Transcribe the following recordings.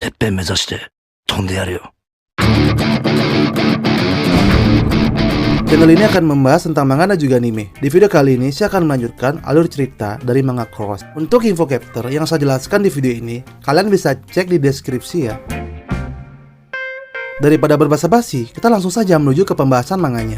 てっぺん目指して飛んでやるよ。 Channel ini akan membahas tentang manga dan juga anime. Di video kali ini saya akan melanjutkan alur cerita dari manga Cross. Untuk info chapter yang saya jelaskan di video ini, kalian bisa cek di deskripsi ya. Daripada berbasa-basi, kita langsung saja menuju ke pembahasan manganya.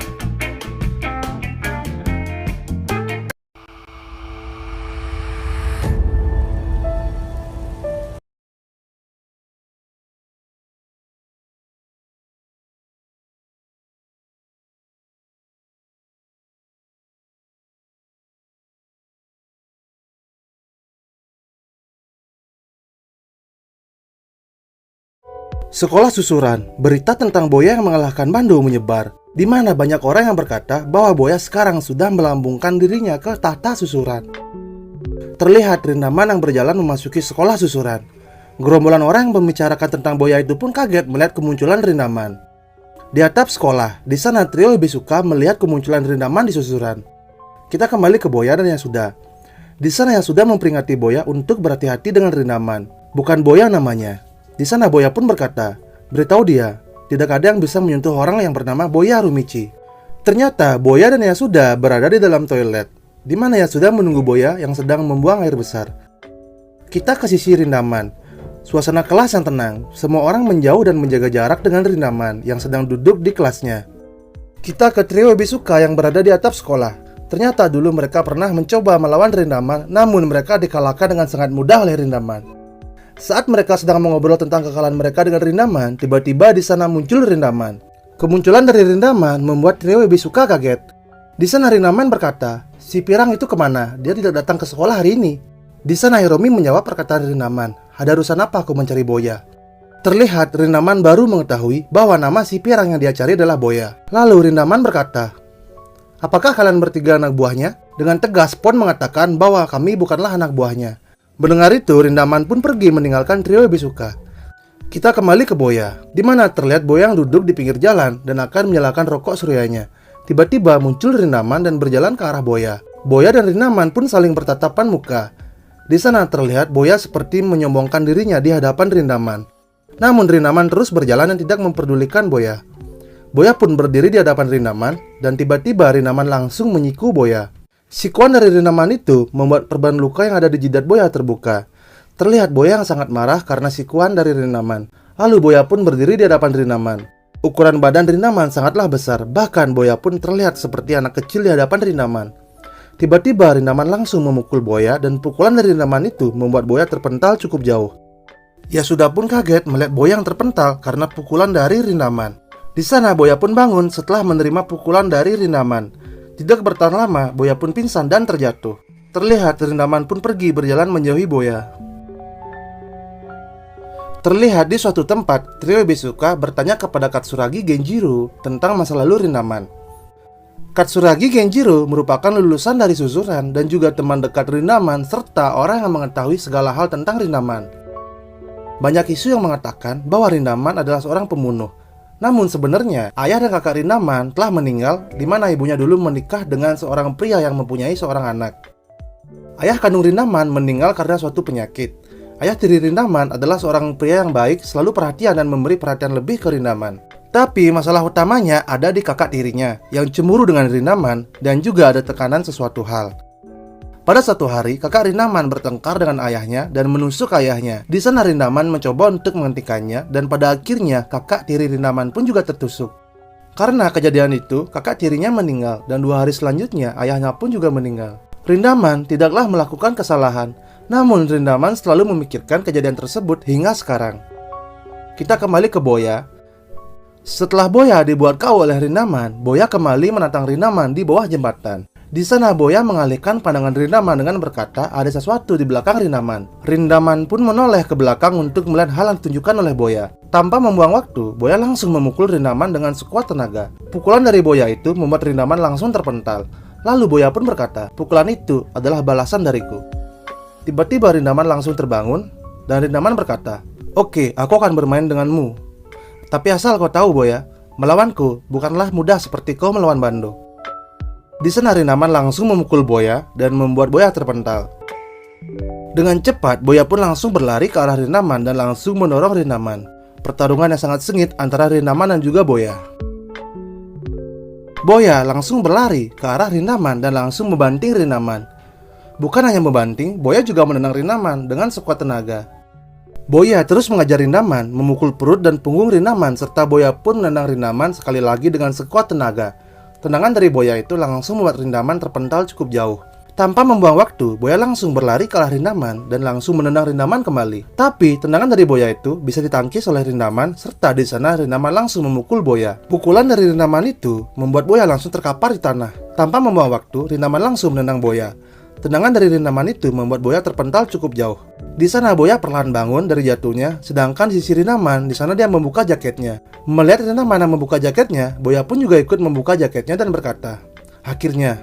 Sekolah susuran, berita tentang Boya yang mengalahkan Bando menyebar, di mana banyak orang yang berkata bahwa Boya sekarang sudah melambungkan dirinya ke tahta susuran. Terlihat Rindaman yang berjalan memasuki sekolah susuran. Gerombolan orang yang membicarakan tentang Boya itu pun kaget melihat kemunculan Rindaman. Di atap sekolah, di sana trio lebih suka melihat kemunculan Rindaman di susuran. Kita kembali ke Boya dan Yasuda. Di sana Yasuda memperingati Boya untuk berhati-hati dengan Rindaman. Bukan Boya namanya. Di sana Boya pun berkata, beritahu dia, tidak ada yang bisa menyentuh orang yang bernama Boya Harumichi. Ternyata Boya dan Yasuda berada di dalam toilet, di mana Yasuda menunggu Boya yang sedang membuang air besar. Kita ke sisi Rindaman. Suasana kelas yang tenang, semua orang menjauh dan menjaga jarak dengan Rindaman yang sedang duduk di kelasnya. Kita ke trio Bisuka yang berada di atap sekolah. Ternyata dulu mereka pernah mencoba melawan Rindaman, namun mereka dikalahkan dengan sangat mudah oleh Rindaman. Saat mereka sedang mengobrol tentang kekalahan mereka dengan Rindaman, tiba-tiba di sana muncul Rindaman. Kemunculan dari Rindaman membuat trio Bisuka kaget. Di sana Rindaman berkata, si Pirang itu kemana? Dia tidak datang ke sekolah hari ini. Di sana Hiromi menjawab perkataan Rindaman, ada urusan apa aku mencari Boya? Terlihat Rindaman baru mengetahui bahwa nama si Pirang yang dia cari adalah Boya. Lalu Rindaman berkata, apakah kalian bertiga anak buahnya? Dengan tegas Pon mengatakan bahwa kami bukanlah anak buahnya. Mendengar itu, Rindaman pun pergi meninggalkan trio Bisuka. Kita kembali ke Boya, di mana terlihat Boya yang duduk di pinggir jalan dan akan menyalakan rokok suryanya. Tiba-tiba muncul Rindaman dan berjalan ke arah Boya. Boya dan Rindaman pun saling bertatapan muka. Di sana terlihat Boya seperti menyombongkan dirinya di hadapan Rindaman. Namun Rindaman terus berjalan dan tidak memperdulikan Boya. Boya pun berdiri di hadapan Rindaman dan tiba-tiba Rindaman langsung menyiku Boya. Sikuan dari Rindaman itu membuat perban luka yang ada di jidat Boya terbuka. Terlihat Boya yang sangat marah karena sikuan dari Rindaman. Lalu Boya pun berdiri di hadapan Rindaman. Ukuran badan Rindaman sangatlah besar, bahkan Boya pun terlihat seperti anak kecil di hadapan Rindaman. Tiba-tiba Rindaman langsung memukul Boya dan pukulan dari Rindaman itu membuat Boya terpental cukup jauh. Yasuda pun kaget melihat Boya yang terpental karena pukulan dari Rindaman. Di sana Boya pun bangun setelah menerima pukulan dari Rindaman. Tidak bertahan lama, Boya pun pingsan dan terjatuh. Terlihat Rindaman pun pergi berjalan menjauhi Boya. Terlihat di suatu tempat, trio Bisuka bertanya kepada Katsuragi Genjiro tentang masa lalu Rindaman. Katsuragi Genjiro merupakan lulusan dari susuran dan juga teman dekat Rindaman serta orang yang mengetahui segala hal tentang Rindaman. Banyak isu yang mengatakan bahwa Rindaman adalah seorang pembunuh. Namun sebenarnya ayah dan kakak Rindaman telah meninggal, di mana ibunya dulu menikah dengan seorang pria yang mempunyai seorang anak. Ayah kandung Rindaman meninggal karena suatu penyakit. Ayah tiri Rindaman adalah seorang pria yang baik, selalu perhatian dan memberi perhatian lebih ke Rindaman. Tapi masalah utamanya ada di kakak tirinya yang cemburu dengan Rindaman dan juga ada tekanan sesuatu hal. Pada suatu hari, kakak Rindaman bertengkar dengan ayahnya dan menusuk ayahnya. Di sana Rindaman mencoba untuk menghentikannya dan pada akhirnya kakak tiri Rindaman pun juga tertusuk. Karena kejadian itu, kakak tirinya meninggal dan 2 hari selanjutnya ayahnya pun juga meninggal. Rindaman tidaklah melakukan kesalahan, namun Rindaman selalu memikirkan kejadian tersebut hingga sekarang. Kita kembali ke Boya. Setelah Boya dibuat KO oleh Rindaman, Boya kembali menantang Rindaman di bawah jembatan. Di sana Boya mengalihkan pandangan Rindaman dengan berkata ada sesuatu di belakang Rindaman. Rindaman pun menoleh ke belakang untuk melihat hal yang ditunjukkan oleh Boya. Tanpa membuang waktu, Boya langsung memukul Rindaman dengan sekuat tenaga. Pukulan dari Boya itu membuat Rindaman langsung terpental. Lalu Boya pun berkata, pukulan itu adalah balasan dariku. Tiba-tiba Rindaman langsung terbangun dan Rindaman berkata, oke, aku akan bermain denganmu. Tapi asal kau tahu Boya, melawanku bukanlah mudah seperti kau melawan Bando. Di sana Rindaman langsung memukul Boya dan membuat Boya terpental. Dengan cepat, Boya pun langsung berlari ke arah Rindaman dan langsung mendorong Rindaman. Pertarungan yang sangat sengit antara Rindaman dan juga Boya. Boya langsung berlari ke arah Rindaman dan langsung membanting Rindaman. Bukan hanya membanting, Boya juga menendang Rindaman dengan sekuat tenaga. Boya terus mengajar Rindaman, memukul perut dan punggung Rindaman, serta Boya pun menendang Rindaman sekali lagi dengan sekuat tenaga. Tendangan dari Boya itu langsung membuat Rindaman terpental cukup jauh. Tanpa membuang waktu, Boya langsung berlari ke arah Rindaman dan langsung menendang Rindaman kembali. Tapi tendangan dari Boya itu bisa ditangkis oleh Rindaman, serta di sana Rindaman langsung memukul Boya. Pukulan dari Rindaman itu membuat Boya langsung terkapar di tanah. Tanpa membuang waktu, Rindaman langsung menendang Boya. Tendangan dari Rindaman itu membuat Boya terpental cukup jauh. Di sana Boya perlahan bangun dari jatuhnya, sedangkan di sisi Rindaman, di sana dia membuka jaketnya. Melihat Rindaman yang membuka jaketnya, Boya pun juga ikut membuka jaketnya dan berkata, "Akhirnya."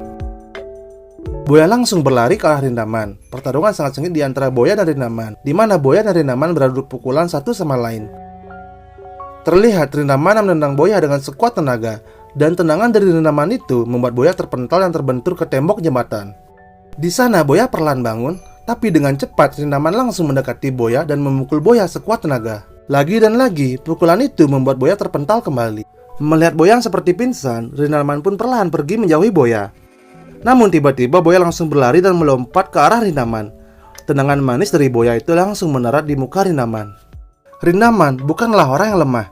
Boya langsung berlari ke arah Rindaman. Pertarungan sangat sengit di antara Boya dan Rindaman, di mana Boya dan Rindaman beradu pukulan satu sama lain. Terlihat Rindaman yang menendang Boya dengan sekuat tenaga, dan tendangan dari Rindaman itu membuat Boya terpental dan terbentur ke tembok jembatan. Di sana Boya perlahan bangun, tapi dengan cepat Rindaman langsung mendekati Boya dan memukul Boya sekuat tenaga. Lagi dan lagi, pukulan itu membuat Boya terpental kembali. Melihat Boya yang seperti pingsan, Rindaman pun perlahan pergi menjauhi Boya. Namun tiba-tiba Boya langsung berlari dan melompat ke arah Rindaman. Tendangan manis dari Boya itu langsung mendarat di muka Rindaman. Rindaman bukanlah orang yang lemah.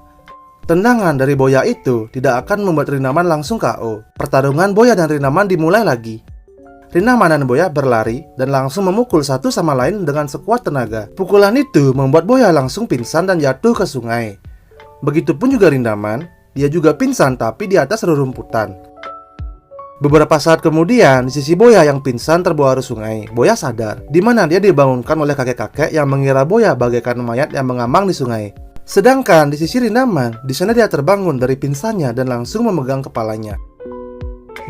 Tendangan dari Boya itu tidak akan membuat Rindaman langsung KO. Pertarungan Boya dan Rindaman dimulai lagi. Rindaman dan Boya berlari dan langsung memukul satu sama lain dengan sekuat tenaga. Pukulan itu membuat Boya langsung pingsan dan jatuh ke sungai. Begitupun juga Rindaman, dia juga pingsan tapi di atas rerumputan. Beberapa saat kemudian, di sisi Boya yang pingsan terbawa arus sungai, Boya sadar, di mana dia dibangunkan oleh kakek-kakek yang mengira Boya bagaikan mayat yang mengambang di sungai. Sedangkan di sisi Rindaman, di sana dia terbangun dari pingsannya dan langsung memegang kepalanya.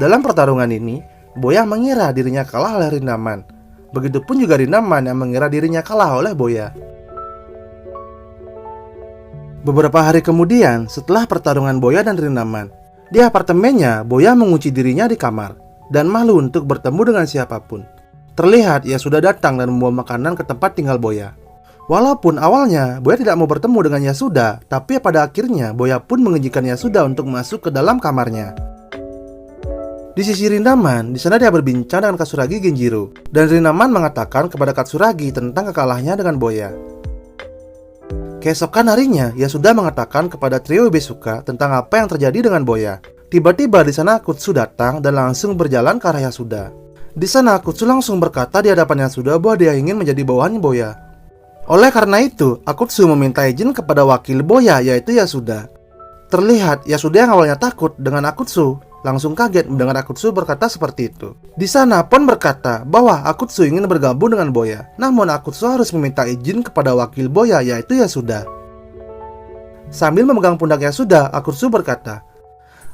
Dalam pertarungan ini, Boya mengira dirinya kalah oleh Rindaman. Begitupun juga Rindaman yang mengira dirinya kalah oleh Boya. Beberapa hari kemudian, setelah pertarungan Boya dan Rindaman, di apartemennya, Boya mengunci dirinya di kamar dan malu untuk bertemu dengan siapapun. Terlihat ia sudah datang dan membawa makanan ke tempat tinggal Boya. Walaupun awalnya Boya tidak mau bertemu dengan Yasuda, tapi pada akhirnya Boya pun mengizinkan Yasuda untuk masuk ke dalam kamarnya. Di sisi Rindaman, di sana dia berbincang dengan Katsuragi Genjiro, dan Rindaman mengatakan kepada Katsuragi tentang kekalahnya dengan Boya. Keesokan harinya, Yasuda mengatakan kepada trio Ibesuka tentang apa yang terjadi dengan Boya. Tiba-tiba di sana Akutsu datang dan langsung berjalan ke arah Yasuda. Di sana Akutsu langsung berkata di hadapan Yasuda bahwa dia ingin menjadi bawahan Boya. Oleh karena itu, Akutsu meminta izin kepada wakil Boya yaitu Yasuda. Terlihat Yasuda yang awalnya takut dengan Akutsu langsung kaget mendengar Akutsu berkata seperti itu. Di sana Pon berkata bahwa Akutsu ingin bergabung dengan Boya. Namun Akutsu harus meminta izin kepada wakil Boya yaitu Yasuda. Sambil memegang pundak Yasuda, Akutsu berkata,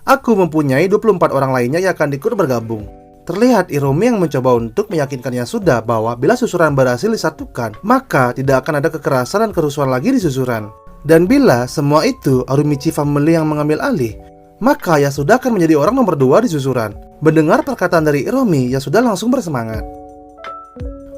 "Aku mempunyai 24 orang lainnya yang akan ikut bergabung." Terlihat Hiromi yang mencoba untuk meyakinkan Yasuda bahwa bila susuran berhasil disatukan, maka tidak akan ada kekerasan dan kerusuhan lagi di susuran. Dan bila semua itu Arumichi Family yang mengambil alih, maka Yasuda akan menjadi orang nomor 2 di susuran. Mendengar perkataan dari Hiromi, Yasuda langsung bersemangat.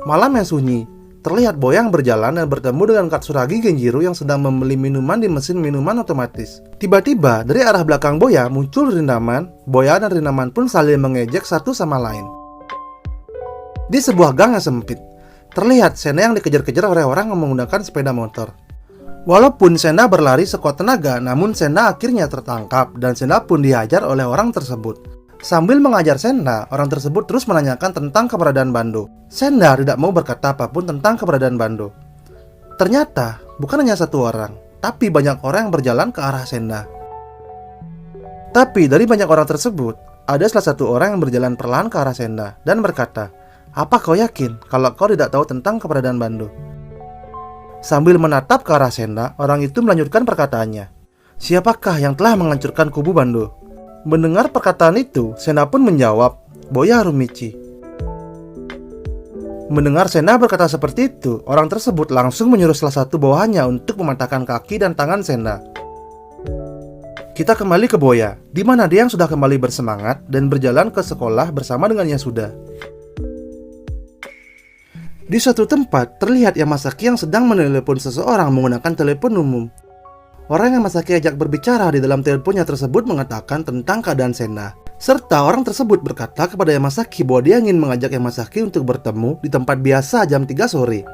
Malam yang sunyi, terlihat Boya yang berjalan dan bertemu dengan Katsuragi Genjiro yang sedang membeli minuman di mesin minuman otomatis. Tiba-tiba dari arah belakang Boya muncul Rindaman. Boya dan Rindaman pun saling mengejek satu sama lain. Di sebuah gang yang sempit, terlihat Sena yang dikejar-kejar oleh orang yang menggunakan sepeda motor. Walaupun Sena berlari sekuat tenaga, namun Sena akhirnya tertangkap dan Sena pun dihajar oleh orang tersebut. Sambil mengajar Sena, orang tersebut terus menanyakan tentang keberadaan Bando. Sena tidak mau berkata apapun tentang keberadaan Bando. Ternyata bukan hanya satu orang, tapi banyak orang yang berjalan ke arah Sena. Tapi dari banyak orang tersebut, ada salah satu orang yang berjalan perlahan ke arah Sena dan berkata, "Apa kau yakin kalau kau tidak tahu tentang keberadaan Bando?" Sambil menatap ke arah Sena, orang itu melanjutkan perkataannya, "Siapakah yang telah menghancurkan kubu Bando?" Mendengar perkataan itu, Sena pun menjawab, "Boya Harumichi." Mendengar Sena berkata seperti itu, orang tersebut langsung menyuruh salah satu bawahannya untuk mematahkan kaki dan tangan Sena. Kita kembali ke Boya, di mana dia yang sudah kembali bersemangat dan berjalan ke sekolah bersama dengan Yasuda. Di suatu tempat, terlihat Yamasaki yang sedang menelepon seseorang menggunakan telepon umum. Orang yang Yamasaki ajak berbicara di dalam teleponnya tersebut mengatakan tentang keadaan Sena. Serta orang tersebut berkata kepada Yamasaki bahwa dia ingin mengajak Yamasaki untuk bertemu di tempat biasa jam 3 sore.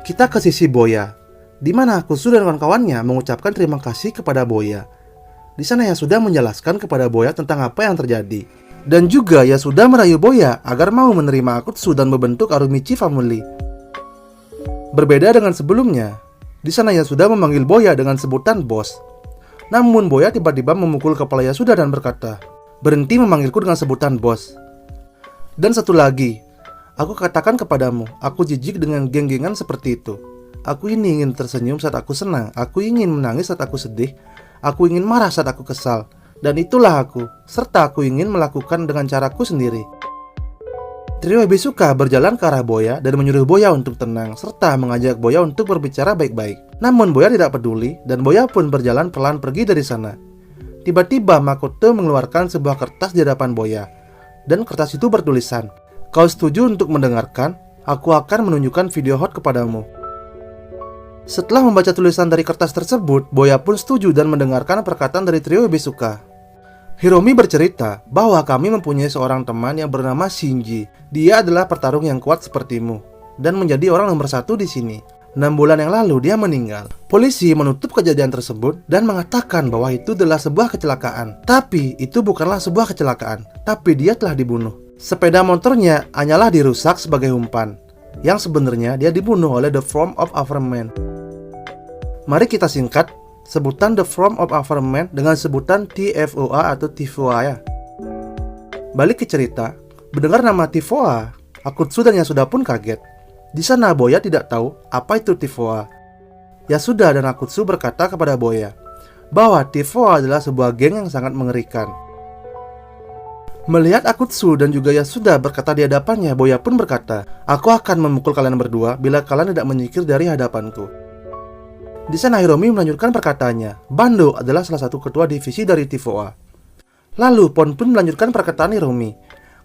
Kita ke sisi Boya, di mana Akutsu dan kawan-kawannya mengucapkan terima kasih kepada Boya. Di sana Yasuda menjelaskan kepada Boya tentang apa yang terjadi. Dan juga Yasuda merayu Boya agar mau menerima Akutsu dan membentuk Arumichi Family. Berbeda dengan sebelumnya, di sana Yasuda memanggil Boya dengan sebutan bos. Namun Boya tiba-tiba memukul kepala Yasuda dan berkata, "Berhenti memanggilku dengan sebutan bos." Dan satu lagi, "Aku katakan kepadamu, aku jijik dengan geng-gengan seperti itu. Aku ini ingin tersenyum saat aku senang, aku ingin menangis saat aku sedih, aku ingin marah saat aku kesal. Dan itulah aku, serta aku ingin melakukan dengan caraku sendiri." Trio Ebisuka berjalan ke arah Boya dan menyuruh Boya untuk tenang, serta mengajak Boya untuk berbicara baik-baik. Namun Boya tidak peduli, dan Boya pun berjalan pelan pergi dari sana. Tiba-tiba Makoto mengeluarkan sebuah kertas di hadapan Boya, dan kertas itu bertulisan, "Kau setuju untuk mendengarkan? Aku akan menunjukkan video hot kepadamu." Setelah membaca tulisan dari kertas tersebut, Boya pun setuju dan mendengarkan perkataan dari trio Ebisuka. Hiromi bercerita bahwa kami mempunyai seorang teman yang bernama Shinji. Dia adalah petarung yang kuat sepertimu dan menjadi orang nomor 1 di sini. 6 bulan yang lalu dia meninggal. Polisi menutup kejadian tersebut dan mengatakan bahwa itu adalah sebuah kecelakaan. Tapi itu bukanlah sebuah kecelakaan, tapi dia telah dibunuh. Sepeda motornya hanyalah dirusak sebagai umpan, yang sebenarnya dia dibunuh oleh The Form of Averman. Mari kita singkat sebutan The Form of Averman dengan sebutan TFOA atau Tifoa ya. Balik ke cerita, mendengar nama Tifoa, Akutsu dan Yasuda pun kaget. Di sana Boya tidak tahu apa itu Tifoa. Yasuda dan Akutsu berkata kepada Boya bahwa Tifoa adalah sebuah geng yang sangat mengerikan. Melihat Akutsu dan juga Yasuda berkata di hadapannya, Boya pun berkata, "Aku akan memukul kalian berdua bila kalian tidak menyingkir dari hadapanku." Di sana Hiromi melanjutkan perkataannya, Bando adalah salah satu ketua divisi dari Tifoa. Lalu Pon pun melanjutkan perkataan Hiromi.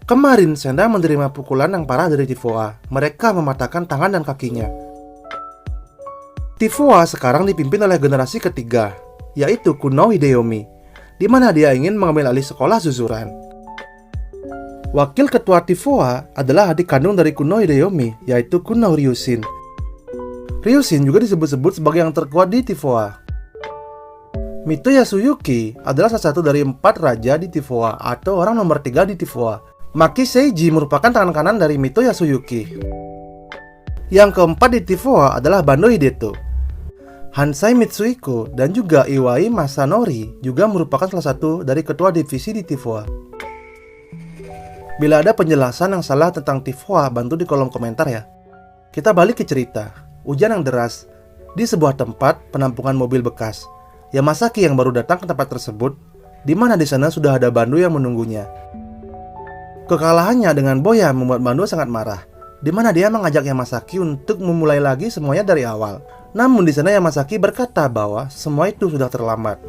Kemarin Senda menerima pukulan yang parah dari Tifoa. Mereka mematahkan tangan dan kakinya. Tifoa sekarang dipimpin oleh generasi ketiga, yaitu Kuno Hideyomi, di mana dia ingin mengambil alih sekolah susuran. Wakil ketua Tifoa adalah adik kandung dari Kuno Hideyomi, yaitu Kuno Ryushin. Ryushin juga disebut-sebut sebagai yang terkuat di Tifoa. Mito Yasuyuki adalah salah satu dari 4 raja di Tifoa atau orang nomor 3 di Tifoa. Maki Seiji merupakan tangan kanan dari Mito Yasuyuki. Yang keempat di Tifoa adalah Bando Hideto. Hansai Mitsuhiko dan juga Iwai Masanori juga merupakan salah satu dari ketua divisi di Tifoa. Bila ada penjelasan yang salah tentang Tifoa, bantu di kolom komentar ya. Kita balik ke cerita. Hujan yang deras di sebuah tempat penampungan mobil bekas. Yamasaki yang baru datang ke tempat tersebut, di mana di sana sudah ada Bando yang menunggunya. Kekalahannya dengan Boya membuat Bando sangat marah, di mana dia mengajak Yamasaki untuk memulai lagi semuanya dari awal. Namun di sana Yamasaki berkata bahwa semua itu sudah terlambat.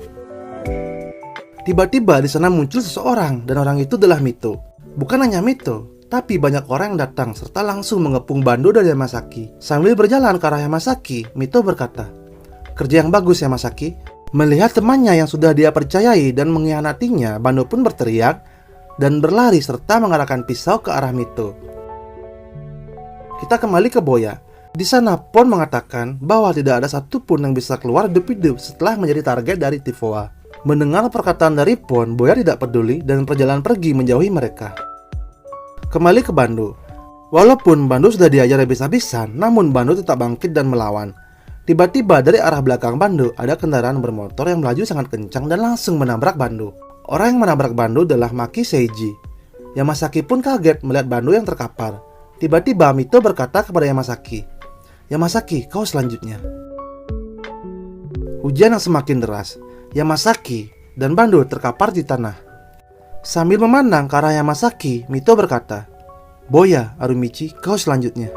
Tiba-tiba di sana muncul seseorang dan orang itu adalah Mito. Bukan hanya Mito, tapi banyak orang yang datang serta langsung mengepung Bando dari Yamasaki. Sambil berjalan ke arah Yamasaki, Mito berkata, "Kerja yang bagus Yamasaki." Melihat temannya yang sudah dia percayai dan mengkhianatinya, Bando pun berteriak dan berlari serta mengarahkan pisau ke arah Mito. Kita kembali ke Boya. Di sana Pon mengatakan bahwa tidak ada satupun yang bisa keluar hidup-hidup setelah menjadi target dari Tifoa. Mendengar perkataan dari Pon, Boya tidak peduli dan berjalan pergi menjauhi mereka. Kembali ke Bando. Walaupun Bando sudah diajar habis-habisan, namun Bando tetap bangkit dan melawan. Tiba-tiba dari arah belakang Bando ada kendaraan bermotor yang melaju sangat kencang dan langsung menabrak Bando. Orang yang menabrak Bando adalah Maki Seiji. Yamasaki pun kaget melihat Bando yang terkapar. Tiba-tiba Mito berkata kepada Yamasaki, "Yamasaki, kau selanjutnya." Hujan yang semakin deras, Yamasaki dan Bando terkapar di tanah. Sambil memandang ke arah Yamasaki, Mito berkata, "Boya, Arumichi, kau selanjutnya."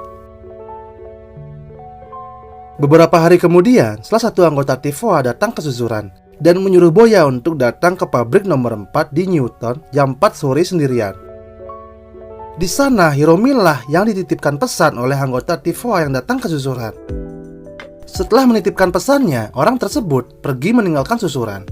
Beberapa hari kemudian, salah satu anggota Tifoa datang ke susuran dan menyuruh Boya untuk datang ke pabrik nomor 4 di Newton jam 4 sore sendirian. Di sana Hiromilah yang dititipkan pesan oleh anggota Tifoa yang datang ke susuran. Setelah menitipkan pesannya, orang tersebut pergi meninggalkan susuran.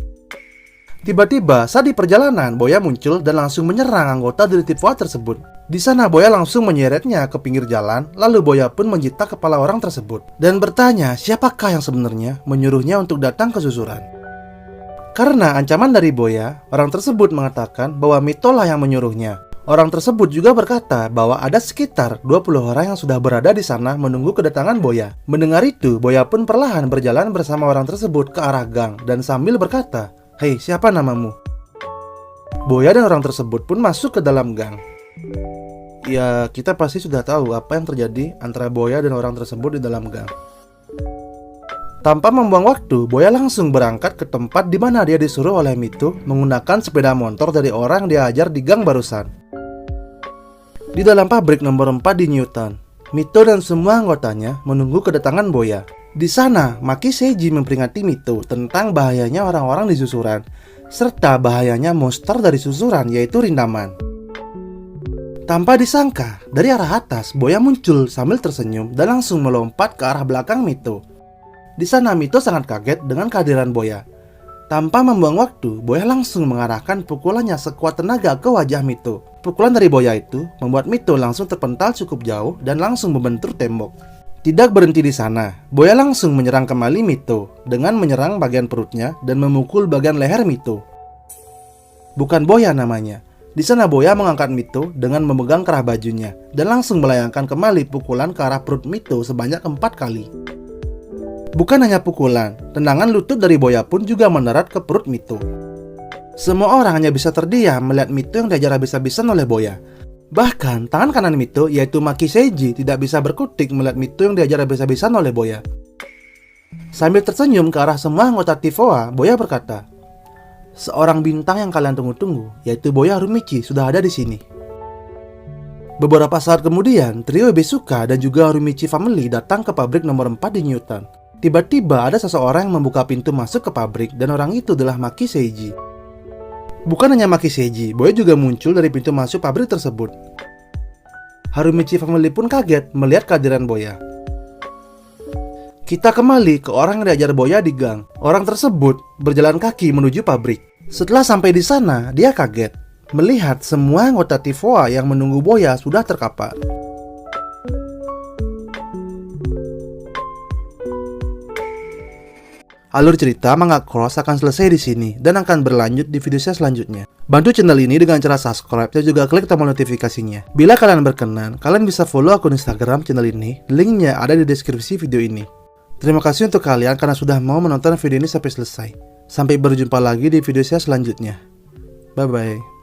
Tiba-tiba saat di perjalanan, Boya muncul dan langsung menyerang anggota dari Tifoa tersebut. Di sana Boya langsung menyeretnya ke pinggir jalan, lalu Boya pun mencita kepala orang tersebut dan bertanya siapakah yang sebenarnya menyuruhnya untuk datang ke susuran. Karena ancaman dari Boya, orang tersebut mengatakan bahwa Mitolah yang menyuruhnya. Orang tersebut juga berkata bahwa ada sekitar 20 orang yang sudah berada di sana menunggu kedatangan Boya. Mendengar itu, Boya pun perlahan berjalan bersama orang tersebut ke arah gang dan sambil berkata, "Hei, siapa namamu?" Boya dan orang tersebut pun masuk ke dalam gang. Ya, kita pasti sudah tahu apa yang terjadi antara Boya dan orang tersebut di dalam gang. Tanpa membuang waktu, Boya langsung berangkat ke tempat di mana dia disuruh oleh Mito menggunakan sepeda motor dari orang yang diajar di gang barusan. Di dalam pabrik nomor 4 di Newton, Mito dan semua anggotanya menunggu kedatangan Boya. Di sana, Maki Seiji memperingati Mito tentang bahayanya orang-orang di susuran, serta bahayanya monster dari susuran yaitu Rindaman. Tanpa disangka, dari arah atas, Boya muncul sambil tersenyum dan langsung melompat ke arah belakang Mito. Di sana Mito sangat kaget dengan kehadiran Boya. Tanpa membuang waktu, Boya langsung mengarahkan pukulannya sekuat tenaga ke wajah Mito. Pukulan dari Boya itu membuat Mito langsung terpental cukup jauh dan langsung membentur tembok. Tidak berhenti di sana, Boya langsung menyerang kembali Mito dengan menyerang bagian perutnya dan memukul bagian leher Mito. Bukan Boya namanya. Di sana Boya mengangkat Mito dengan memegang kerah bajunya dan langsung melayangkan kembali pukulan ke arah perut Mito sebanyak 4 kali. Bukan hanya pukulan, tendangan lutut dari Boya pun juga mendarat ke perut Mito. Semua orang hanya bisa terdiam melihat Mito yang diajar habis-habisan oleh Boya. Bahkan tangan kanan Mito yaitu Maki Seiji tidak bisa berkutik melihat Mito yang diajar habis-habisan oleh Boya. Sambil tersenyum ke arah semua anggota Tifoa, Boya berkata, "Seorang bintang yang kalian tunggu-tunggu, yaitu Boya Harumichi, sudah ada di sini." Beberapa saat kemudian, trio Besuka dan juga Harumichi Family datang ke pabrik nomor 4 di Newton. Tiba-tiba ada seseorang yang membuka pintu masuk ke pabrik dan orang itu adalah Maki Seiji. Bukan hanya Maki Seiji, Boya juga muncul dari pintu masuk pabrik tersebut. Harumichi Family pun kaget melihat kehadiran Boya. Kita kembali ke orang yang diajar Boya di gang. Orang tersebut berjalan kaki menuju pabrik. Setelah sampai di sana, dia kaget melihat semua anggota Tifoa yang menunggu Boya sudah terkapar. Alur cerita Manga Cross akan selesai di sini dan akan berlanjut di video saya selanjutnya. Bantu channel ini dengan cara subscribe dan juga klik tombol notifikasinya. Bila kalian berkenan, kalian bisa follow akun Instagram channel ini. Linknya ada di deskripsi video ini. Terima kasih untuk kalian karena sudah mau menonton video ini sampai selesai. Sampai berjumpa lagi di video saya selanjutnya. Bye bye.